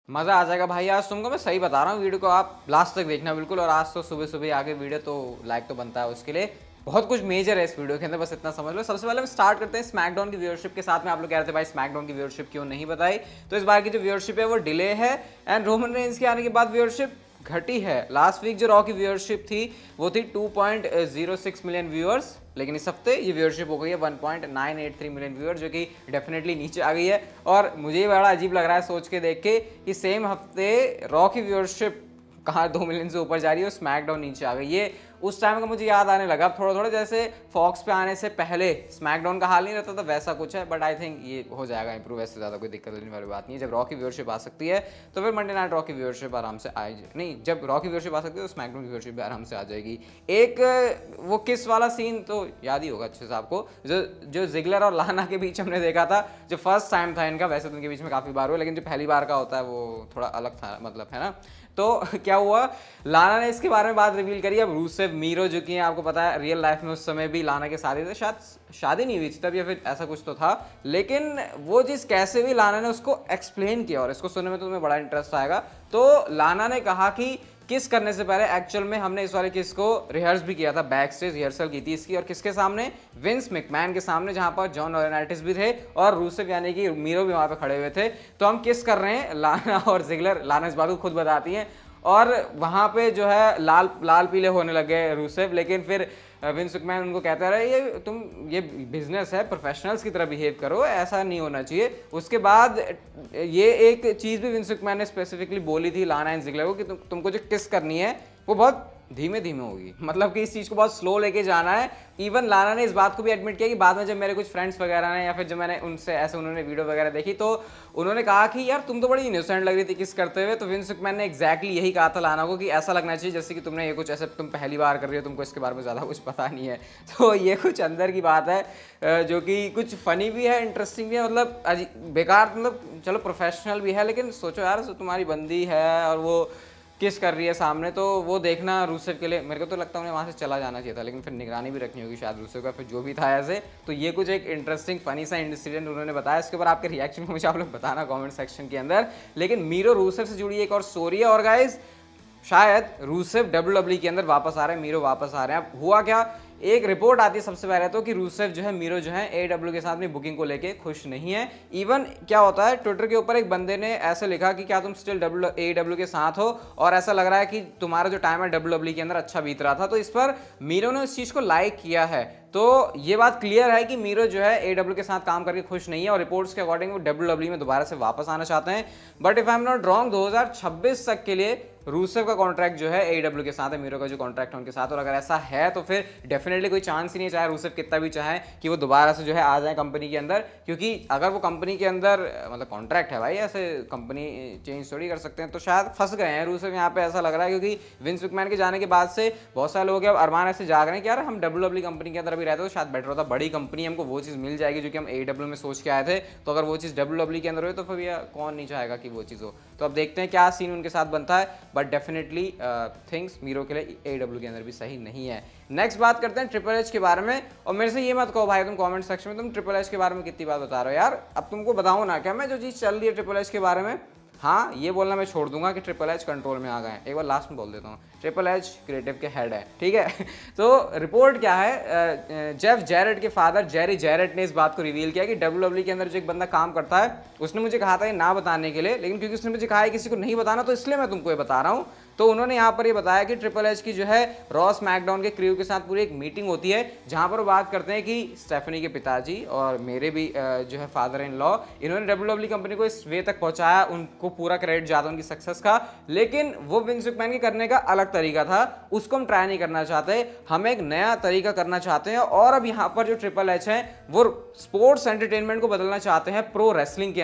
मज़ा आ जाएगा भाई। आज तुमको मैं सही बता रहा हूँ, वीडियो को आप लास्ट तक देखना बिल्कुल। और आज तो सुबह सुबह आगे वीडियो तो लाइक तो बनता है उसके लिए। बहुत कुछ मेजर है इस वीडियो के अंदर, बस इतना समझ लो। सबसे पहले हम स्टार्ट करते हैं स्मैकडाउन की व्यूअरशिप के साथ में। आप लोग कह रहे थे भाई स्मैकडाउन की व्यूअरशिप क्यों नहीं बताई, तो इस बार की जो व्यूअरशिप है वो डिले है। एंड रोमन रेंज के आने के बाद व्यूअरशिप घटी है। लास्ट वीक जो रॉ की व्यूअरशिप थी वो थी 2.06 मिलियन व्यूअर्स, लेकिन इस हफ्ते ये व्यूअरशिप हो गई है 1.983 मिलियन व्यूअर, जो कि डेफिनेटली नीचे आ गई है। और मुझे बड़ा अजीब लग रहा है सोच के देख के कि सेम हफ्ते रॉ की व्यूअरशिप कहाँ 2 मिलियन से ऊपर जा रही है और स्मैकडाउन नीचे आ गई। ये उस टाइम का मुझे याद आने लगा थोड़ा थोड़ा, जैसे फॉक्स पे आने से पहले स्मैकडाउन का हाल नहीं रहता था, वैसा कुछ है। बट आई थिंक ये हो जाएगा इंप्रूव, ऐसे ज़्यादा कोई दिक्कत होने वाली बात नहीं है। जब रॉ की व्यूअरशिप आ सकती है तो फिर मंडे नाइट रॉ की व्यूअरशिप आराम से आ नहीं, जब रॉ की व्यूअरशिप आ सकती है तो स्मैकडाउन की व्यूअरशिप भी आराम से आ जाएगी। एक वो किस वाला सीन तो याद ही होगा अच्छे से आपको, जो जिगलर और लाना के बीच हमने देखा था, जो फर्स्ट टाइम था इनका। वैसे तो उनके बीच में काफ़ी बार हुआ, लेकिन जो पहली बार का होता है वो थोड़ा अलग था, मतलब है ना। तो क्या हुआ, लाना ने इसके बारे में बात रिवील करी। अब रूसेव मीरो जो कि आपको पता है रियल लाइफ में उस समय भी लाना के शादी थे, शायद शादी नहीं हुई थी तब, या फिर ऐसा कुछ तो था। लेकिन वो चीज़ कैसे भी लाना ने उसको एक्सप्लेन किया, और इसको सुनने में तो तुम्हें बड़ा इंटरेस्ट आएगा। तो लाना ने कहा कि किस करने से पहले एक्चुअल में हमने इस वाले किस को रिहर्स भी किया था, बैक स्टेज रिहर्सल की थी इसकी। और किसके सामने, विंस मैकमैन के सामने, जहां पर जॉन लॉरेंटिस भी थे और रूसेव यानी कि मीरो भी वहां पे खड़े हुए थे। तो हम किस कर रहे हैं, लाना और जिगलर। लाना इस बात को खुद बताती हैं। और वहाँ पे जो है लाल लाल पीले होने लगे रूसेव। लेकिन फिर विंस मैकमैन उनको कहता रहे ये बिजनेस है, प्रोफेशनल्स की तरह बिहेव करो, ऐसा नहीं होना चाहिए। उसके बाद ये एक चीज़ भी विंस मैकमैन ने स्पेसिफिकली बोली थी लाना एंड जिगलर को कि तुमको जो किस करनी है वो बहुत धीमे धीमे होगी, मतलब कि इस चीज़ को बहुत स्लो लेके जाना है। इवन लाना ने इस बात को भी एडमिट किया कि बाद में जब मेरे कुछ फ्रेंड्स वगैरह ने, या फिर जब मैंने उनसे ऐसे उन्होंने वीडियो वगैरह देखी, तो उन्होंने कहा कि यार तुम तो बड़ी इनोसेंट लग रही थी किस करते हुए। तो विंस मैकमैन ने एग्जैक्टली यही कहा था लाना को कि ऐसा लगना चाहिए जैसे कि तुमने ये कुछ ऐसे, तुम पहली बार कर रही हो, तुमको इसके बारे में ज़्यादा कुछ पता नहीं है। तो ये कुछ अंदर की बात है जो कि कुछ फनी भी है, इंटरेस्टिंग भी है, मतलब बेकार, मतलब चलो प्रोफेशनल भी है। लेकिन सोचो यार, तुम्हारी बंदी है और वो किस कर रही है सामने, तो वो देखना रूसेव के लिए, मेरे को तो लगता है उन्हें वहाँ से चला जाना चाहिए था। लेकिन फिर निगरानी भी रखनी होगी शायद रूसेव का, फिर जो भी था ऐसे। तो ये कुछ एक इंटरेस्टिंग फनी सा इंसिडेंट उन्होंने बताया। इसके ऊपर आपके रिएक्शन को मुझे आप लोग बताना कमेंट सेक्शन के अंदर। लेकिन मीरो रूसेव से जुड़ी एक और स्टोरी है। और गाइज शायद रूसेव WWE के अंदर वापस आ रहे हैं, मीरो वापस आ रहे हैं। अब हुआ क्या, एक रिपोर्ट आती है सबसे पहले तो कि रूसेव जो है मीरो जो है AEW के साथ में बुकिंग को लेके खुश नहीं है। इवन क्या होता है, ट्विटर के ऊपर एक बंदे ने ऐसे लिखा कि क्या तुम स्टिल AEW के साथ हो, और ऐसा लग रहा है कि तुम्हारा जो टाइम है WWE के अंदर अच्छा बीत रहा था। तो इस पर मीरो ने इस चीज़ को लाइक किया है। तो ये बात क्लियर है कि मीरो जो है AEW के साथ काम करके खुश नहीं है, और रिपोर्ट्स के अकॉर्डिंग वो WWE में दोबारा से वापस आना चाहते हैं। But if I am not wrong 2026 तक के लिए रूसेव का कॉन्ट्रैक्ट जो है AEW के साथ है, मीरो का जो कॉन्ट्रैक्ट है उनके साथ। और अगर ऐसा है तो फिर डेफिनेटली कोई चांस ही नहीं, चाहे रूसेव कितना भी चाहे कि वो दोबारा से जो है आ जाए कंपनी के अंदर। क्योंकि अगर वो कंपनी के अंदर, मतलब कॉन्ट्रैक्ट है भाई, ऐसे कंपनी चेंज थोड़ी कर सकते हैं। तो शायद फंस गए हैं रूसेव यहाँ पे, ऐसा लग रहा है। क्योंकि विंस मैकमैन के जाने के बाद से बहुत सारे लोग अब अरमान ऐसे जाग रहे हैं कि यार हम WWE कंपनी के अंदर अभी रहते तो शायद बेटर होता, बड़ी कंपनी, हमको वो चीज़ मिल जाएगी जो कि हम AEW में सोच के आए थे। तो अगर वो चीज़ WWE के अंदर हो तो फिर भैया कौन नहीं चाहेगा कि वो चीज़ हो। तो अब देखते हैं क्या सीन उनके साथ बनता है। बट डेफिनेटली थिंग्स मीरो के लिए AEW के अंदर भी सही नहीं है। नेक्स्ट बात करते हैं ट्रिपल एच के बारे में। और मेरे से ये मत कहो भाई तुम कमेंट सेक्शन में तुम ट्रिपल एच के बारे में कितनी बात बता रहे हो यार। अब तुमको बताऊं ना क्या मैं जो चीज़ चल रही है ट्रिपल एच के बारे में, हाँ ये बोलना मैं छोड़ दूंगा कि ट्रिपल एच कंट्रोल में आ गए। एक बार लास्ट में बोल देता हूँ, ट्रिपल एच क्रिएटिव के हेड है, ठीक है। तो रिपोर्ट क्या है, जेफ जैरेट के फादर जेरी जैरेट ने इस बात को रिवील किया कि WWE के अंदर जो एक बंदा काम करता है उसने मुझे कहा था ये ना बताने के लिए, लेकिन क्योंकि उसने मुझे कहा है किसी को नहीं बताना तो इसलिए मैं तुमको ये बता रहा हूँ। तो उन्होंने यहाँ पर ये बताया कि ट्रिपल एच की जो है रॉ स्मैकडाउन के क्रू के साथ पूरी एक मीटिंग होती है, जहाँ पर वो बात करते हैं कि स्टेफनी के पिताजी और मेरे भी जो है फादर इन लॉ, इन्होंने WWE कंपनी को इस वे तक पहुँचाया, उनको पूरा क्रेडिट जाता है उनकी सक्सेस का। लेकिन वो विंस मैकमैन के करने का अलग तरीका था, उसको हम ट्राई नहीं करना चाहते, हम एक नया तरीका करना चाहते हैं। और अब यहाँ पर जो ट्रिपल एच है वो स्पोर्ट्स एंटरटेनमेंट को बदलना चाहते हैं प्रो रेसलिंग के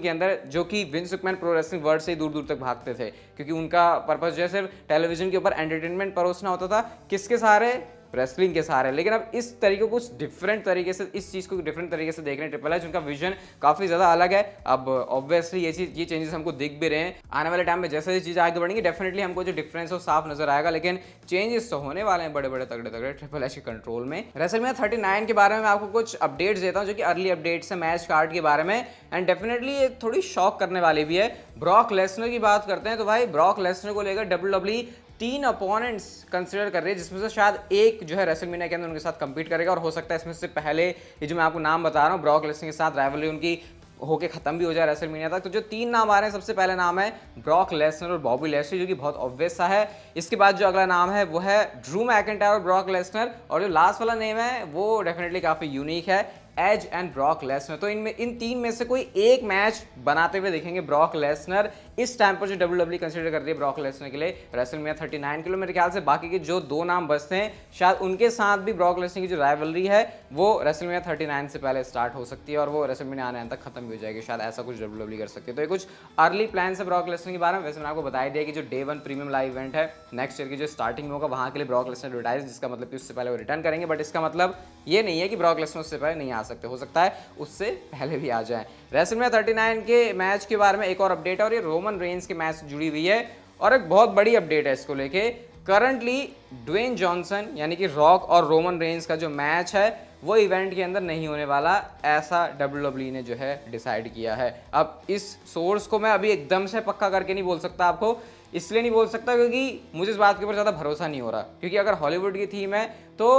अंदर, जो कि Vince McMahon pro wrestling world से ही दूर दूर तक भागते थे, क्योंकि उनका पर्पस जो है सिर्फ टेलीविजन के ऊपर एंटरटेनमेंट परोसना होता था। किसके सहारे, रेसलिंग के सहारे, लेकिन अब इस तरीके कुछ डिफरेंट तरीके से, इस चीज़ को डिफरेंट तरीके से देख रहे हैं ट्रिपल एच। उनका विजन काफ़ी ज़्यादा अलग है। अब ऑब्वियसली ये चेंजेस हमको दिख भी रहे हैं। आने वाले टाइम में जैसे ये चीज़ आगे बढ़ेंगी डेफिनेटली हमको जो डिफरेंस है वो साफ नजर आएगा, लेकिन चेंजेस तो होने वाले हैं बड़े बड़े तगड़े तगड़े ट्रिपल एच के कंट्रोल में। रेसलमेनिया 39 के बारे में मैं आपको कुछ अपडेट्स देता हूँ जो कि अर्ली अपडेट्स है मैच कार्ड के बारे में, एंड डेफिनेटली ये थोड़ी शॉक करने वाली भी है। ब्रॉक लेसनर की बात करते हैं तो भाई ब्रॉक लेसनर को लेकर डब्ल्यूडब्ल्यूई 3 अपोनेंट्स कंसिडर कर रही है, जिसमें से शायद एक जो है रेसलमेनिया के अंदर उनके साथ कंपीट करेगा, और हो सकता है इसमें से पहले ये जो मैं आपको नाम बता रहा हूँ ब्रॉक लेसनर के साथ राइवलरी उनकी होके खत्म भी हो जाए रेसलमेनिया तक। तो जो 3 नाम आ रहे हैं, सबसे पहले नाम है ब्रॉक लेसनर और बॉबी लैशली, जो कि बहुत ऑब्वियस सा है। इसके बाद जो अगला नाम है वो है ड्रू मैकिंटायर और ब्रॉक लेसनर, और जो लास्ट वाला नेम है वो डेफिनेटली काफी यूनिक है, एज एंड ब्रॉक लेसनर। तो इन 3 में से कोई एक मैच बनाते हुए देखेंगे ब्रॉक लेसनर इस टाइम पर जो डब्ल्यूडब्ल्यूई कंसीडर कर रही है ब्रॉक लेसनर के लिए रेसलमेनिया 39 के लिए। मेरे ख्याल से बाकी के जो 2 नाम बचते हैं शायद उनके साथ भी ब्रॉक लेसनर की जो राइवलरी है वो रेसलमेनिया 39 से पहले स्टार्ट हो सकती है, और वो रेसलमेनिया आने तक खत्म भी हो जाएगी, शायद ऐसा कुछ डब्ल्यूडब्ल्यूई कर सकती है। तो ये कुछ अर्ली प्लान है ब्रॉक लेसनर के बारे में। वैसे मैंने आपको बताया दिया कि जो डे 1 प्रीमियम लाइव इवेंट है नेक्स्ट ईयर की जो स्टार्टिंग में होगा, वहाँ के लिए ब्रॉक लेसनर एडवर्टाइज, जिसका मतलब कि उससे पहले वो रिटर्न करेंगे, बट इसका मतलब ये नहीं है कि ब्रॉक लेसनर उससे पहले नहीं आ सकते, हो सकता है उससे पहले भी आ जाए। रेसलमेनिया 39 के मैच के बारे में एक और अपडेट है, और ये रोमन रेंस के मैच से जुड़ी हुई है, और एक बहुत बड़ी अपडेट है इसको लेके। करंटली ड्वेन जॉनसन यानी कि रॉक और रोमन रेंस का जो मैच है वो इवेंट के अंदर नहीं होने वाला, ऐसा डब्ल्यूडब्ल्यूई ने जो है डिसाइड किया है। अब इस सोर्स को मैं अभी एकदम से पक्का करके नहीं बोल सकता आपको, इसलिए नहीं बोल सकता क्योंकि मुझे इस बात के ऊपर ज़्यादा भरोसा नहीं हो रहा, क्योंकि अगर हॉलीवुड की थीम है तो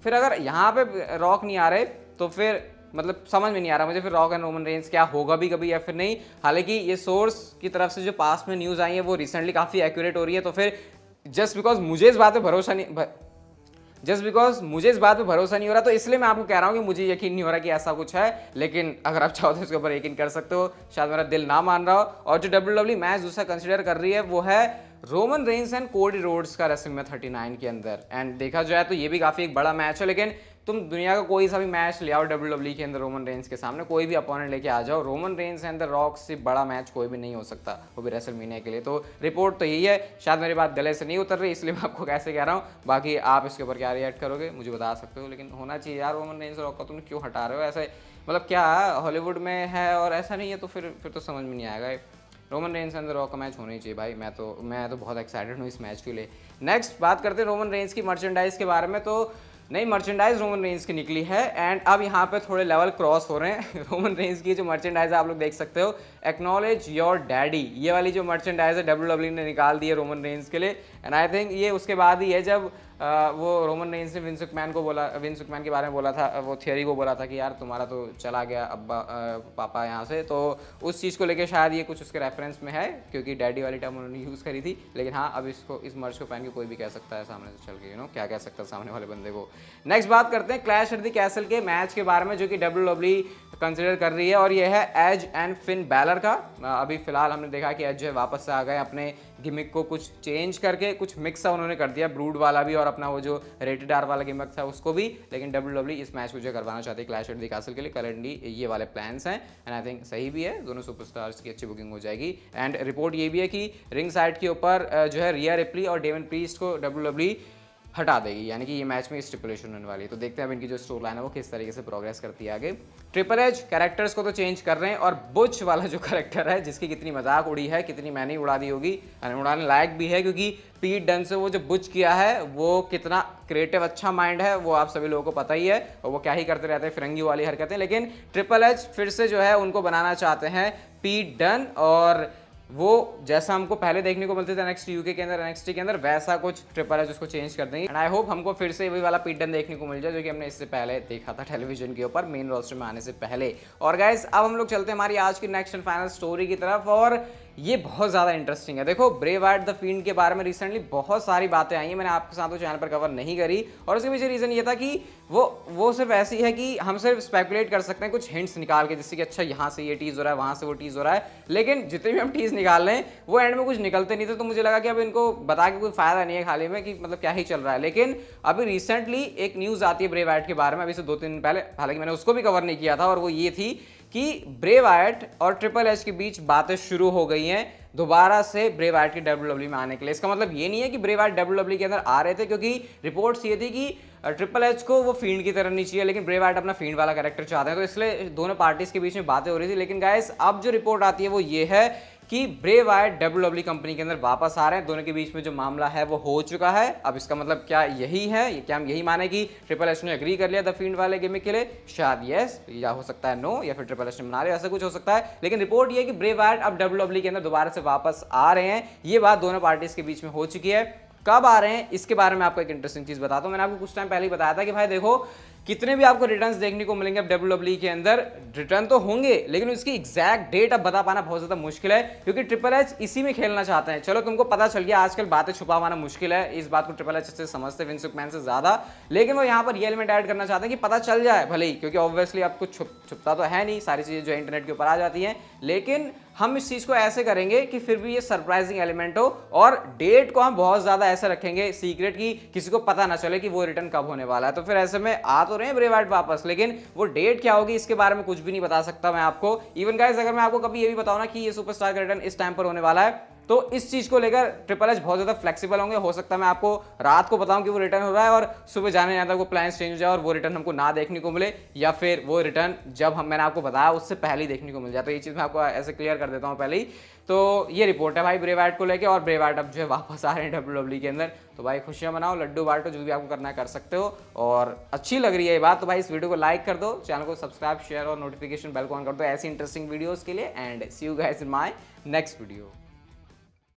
फिर अगर यहाँ पे रॉक नहीं आ रहे तो फिर मतलब समझ में नहीं आ रहा मुझे फिर रॉक एंड रोमन रेंस क्या होगा भी कभी या फिर नहीं। हालांकि ये सोर्स की तरफ से जो पास में न्यूज़ आई है वो रिसेंटली काफ़ी एक्यूरेट हो रही है, तो फिर जस्ट बिकॉज मुझे इस बात पे भरोसा नहीं हो रहा तो इसलिए मैं आपको कह रहा हूँ कि मुझे यकीन नहीं हो रहा कि ऐसा कुछ है, लेकिन अगर आप चाहो तो इसके ऊपर यकीन कर सकते हो, शायद मेरा दिल ना मान रहा हो। और जो डब्ल्यूडब्ल्यूई मैच दूसरा कंसिडर कर रही है वो है Roman Reigns and Cody Rhodes का रेसलमेनिया 39 के अंदर। एंड देखा जाए तो ये भी काफ़ी एक बड़ा मैच है, लेकिन तुम दुनिया का कोई सा भी मैच ले आओ डब्ल्यूडब्ल्यूई के अंदर रोमन रेंस के सामने, कोई भी अपोनेंट लेके आ जाओ, Roman Reigns and the rock से बड़ा मैच कोई भी नहीं हो सकता, वो भी रेसलमेनिया के लिए। तो रिपोर्ट तो यही है, शायद मेरी बात गले से नहीं उतर रही इसलिए मैं आपको कैसे कह रहा हूँ। बाकी आप इसके ऊपर क्या रिएक्ट करोगे मुझे बता सकते हो, लेकिन होना चाहिए यार रोमन रेंस रॉक का, तुम क्यों हटा रहे हो ऐसे, मतलब क्या हॉलीवुड में है और ऐसा नहीं है तो फिर तो समझ में नहीं आएगा। Roman Reigns and the rock का मैच होना ही चाहिए भाई, मैं तो बहुत एक्साइटेड हूँ इस मैच के लिए। नेक्स्ट बात करते हैं रोमन रेंस की मर्चेंडाइज के बारे में। तो नई मर्चेंडाइज रोमन रेंस की निकली है, एंड अब यहाँ पे थोड़े लेवल क्रॉस हो रहे हैं। रोमन रेंस की जो मर्चेंडाइज है आप लोग देख सकते हो, एक्नॉलेज योर डैडी, ये वाली जो मर्चेंडाइज है डब्ल्यूडब्ल्यूई ने निकाल दी है रोमन रेंस के लिए। एंड आई थिंक ये उसके बाद ही है जब वो रोमन रेंस ने विंस मैकमैन के बारे में बोला था, वो थियरी को बोला था कि यार तुम्हारा तो चला गया अब्बा पापा यहाँ से, तो उस चीज़ को लेके शायद ये कुछ उसके रेफरेंस में है, क्योंकि डैडी वाली टर्म उन्होंने यूज़ करी थी। लेकिन हाँ, अब इस मर्च को पहन के कोई भी कह सकता है सामने से चल के, क्या कह सकता है सामने वाले बंदे को। नेक्स्ट बात करते हैं क्लैश एट द कैसल के मैच के बारे में, जो कि डब्ल्यूडब्ल्यूई कंसिडर कर रही है, और ये है एज एंड फिन बैलर का। अभी फिलहाल हमने देखा कि एज जो है वापस से आ गए, अपने गिमिक को कुछ चेंज करके कुछ मिक्स उन्होंने कर दिया, ब्रूड वाला भी और अपना वो जो रेटेड आर वाला गिमिक था उसको भी। लेकिन डब्ल्यूडब्ल्यूई इस मैच को जो करवाना चाहती है क्लैश एट द कैसल के लिए, करंटली ये वाले प्लान्स हैं, एंड आई थिंक सही भी है, दोनों सुपरस्टार्स की अच्छी बुकिंग हो जाएगी। एंड रिपोर्ट ये भी है कि रिंग साइड के ऊपर जो है रिया रिप्ली और डेवन प्रीस्ट को डब्ल्यूडब्ल्यूई हटा देगी, यानी कि ये मैच में स्टिपुलेशन होने वाली है। तो देखते हैं अब इनकी जो स्टोरी लाइन है वो किस तरीके से प्रोग्रेस करती है आगे। ट्रिपल एच कैरेक्टर्स को तो चेंज कर रहे हैं, और बुच वाला जो कैरेक्टर है जिसकी कितनी मजाक उड़ी है, कितनी मैंने उड़ा दी होगी, उड़ाने लायक भी है, क्योंकि पीट डन से वो जो बुच किया है वो कितना क्रिएटिव अच्छा माइंड है वो आप सभी लोगों को पता ही है, और वो क्या ही करते रहते हैं फिरंगी वाली हरकतें। लेकिन ट्रिपल एच फिर से जो है उनको बनाना चाहते हैं पीट डन, और वो जैसा हमको पहले देखने को मिलते थे NXT UK के अंदर, NXT के अंदर, वैसा कुछ ट्रिपल एच उसको चेंज कर देंगे। एंड आई होप हमको फिर से वही वाला पीट डन देखने को मिल जाए जो कि हमने इससे पहले देखा था टेलीविजन के ऊपर मेन रोस्टर में आने से पहले। और गाइस अब हम लोग चलते हैं हमारी आज की नेक्स्ट एंड फाइनल स्टोरी की तरफ, और ये बहुत ज़्यादा इंटरेस्टिंग है। देखो ब्रे वाइट द फील्ड के बारे में रिसेंटली बहुत सारी बातें आई हैं, मैंने आपके साथ वो चैनल पर कवर नहीं करी, और उसके पीछे रीज़न ये था कि वो सिर्फ ऐसी है कि हम सिर्फ स्पेकुलेट कर सकते हैं कुछ हिंट्स निकाल के, जिससे कि अच्छा यहाँ से ये टीज़ हो रहा है, वहाँ से वो टीज़ हो रहा है, लेकिन जितने भी हम टीज़ निकाल रहे हैं वो एंड में कुछ निकलते नहीं थे। तो मुझे लगा कि अब इनको बता के कोई फायदा नहीं है खाली में, कि मतलब क्या ही चल रहा है। लेकिन अभी रिसेंटली एक न्यूज़ आती है ब्रे वाइट के बारे में, अभी से 2-3 दिन पहले, हालांकि मैंने उसको भी कवर नहीं किया था, और वो ये थी कि ब्रे वाइट और ट्रिपल एच के बीच बातें शुरू हो गई हैं दोबारा से ब्रे वाइट के डब्ल्यूडब्ल्यूई में आने के लिए। इसका मतलब ये नहीं है कि ब्रे वाइट डब्ल्यूडब्ल्यूई के अंदर आ रहे थे, क्योंकि रिपोर्ट्स ये थी कि ट्रिपल एच को वो फील्ड की तरह नहीं चाहिए, लेकिन ब्रे वाइट अपना फील्ड वाला कैरेक्टर चाहते हैं, तो इसलिए दोनों पार्टीज के बीच में बातें हो रही थी। लेकिन गाइस अब जो रिपोर्ट आती है वो ये है कि ब्रे वाइट WWE कंपनी के अंदर वापस आ रहे हैं। दोनों के बीच में जो मामला है वो हो चुका है। अब इसका मतलब क्या यही है, क्या हम यही माने कि ट्रिपल एच ने एग्री कर लिया द फील्ड वाले गिमिक के लिए? शायद यस, या हो सकता है नो, या फिर ट्रिपल एच ने बना लिया, ऐसा कुछ हो सकता है। लेकिन रिपोर्ट ये है कि ब्रे वाइट अब WWE के अंदर दोबारा से वापस आ रहे हैं। ये बात दोनों पार्टीज के बीच में हो चुकी है। कब आ रहे हैं इसके बारे में आपको एक इंटरेस्टिंग चीज बताता हूं। मैंने आपको कुछ टाइम पहले ही बताया था कि भाई देखो, कितने भी आपको रिटर्न्स देखने को मिलेंगे अब WWE के अंदर, रिटर्न तो होंगे लेकिन उसकी एग्जैक्ट डेट अब बता पाना बहुत ज्यादा मुश्किल है, क्योंकि ट्रिपल एच इसी में खेलना चाहते हैं। चलो तुमको पता चल गया, आजकल बातें छुपा पाना मुश्किल है, इस बात को ट्रिपल एच से समझते विंस मैकमैन से ज्यादा, लेकिन वो यहाँ पर ये एलिमेंट ऐड करना चाहते हैं कि पता चल जाए भले ही, क्योंकि ऑब्वियसली अब कुछ छुपता तो है नहीं, सारी चीजें जो इंटरनेट के ऊपर आ जाती हैं, लेकिन हम इस चीज को ऐसे करेंगे कि फिर भी ये सरप्राइजिंग एलिमेंट हो, और डेट को हम बहुत ज्यादा ऐसे रखेंगे सीक्रेट की किसी को पता ना चले कि वो रिटर्न कब होने वाला है। तो फिर ऐसे में आ तो रहे हैं ब्रे वाइट वापस, लेकिन वो डेट क्या होगी इसके बारे में कुछ भी नहीं बता सकता मैं आपको। इवन गाइस अगर मैं आपको कभी ये भी बताऊं ना कि ये सुपरस्टार का रिटर्न इस टाइम पर होने वाला है, तो इस चीज को लेकर ट्रिपल एच बहुत ज्यादा फ्लेक्सिबल होंगे। हो सकता है मैं आपको रात को बताऊं कि वो रिटर्न हो रहा है और सुबह जाने जाने तक वो प्लान्स चेंज हो जाए और वो रिटर्न हमको ना देखने को मिले, या फिर वो रिटर्न जब मैंने आपको बताया उससे पहले ही देखने को मिल जाए। तो ये चीज मैं आपको ऐसे क्लियर कर देता हूं पहले ही। तो ये रिपोर्ट है भाई ब्रे वाइट को लेके, और ब्रे वाइट अब जो है वापस आ रहे हैं WWE के अंदर। तो भाई खुशियां मनाओ, लड्डू बांटो, जो भी आपको करना है कर सकते हो। और अच्छी लग रही है ये बात तो भाई इस वीडियो को लाइक कर दो, चैनल को सब्सक्राइब, शेयर और नोटिफिकेशन बेल को ऑन कर दो ऐसी इंटरेस्टिंग वीडियोस के लिए। And see you guys in my next video.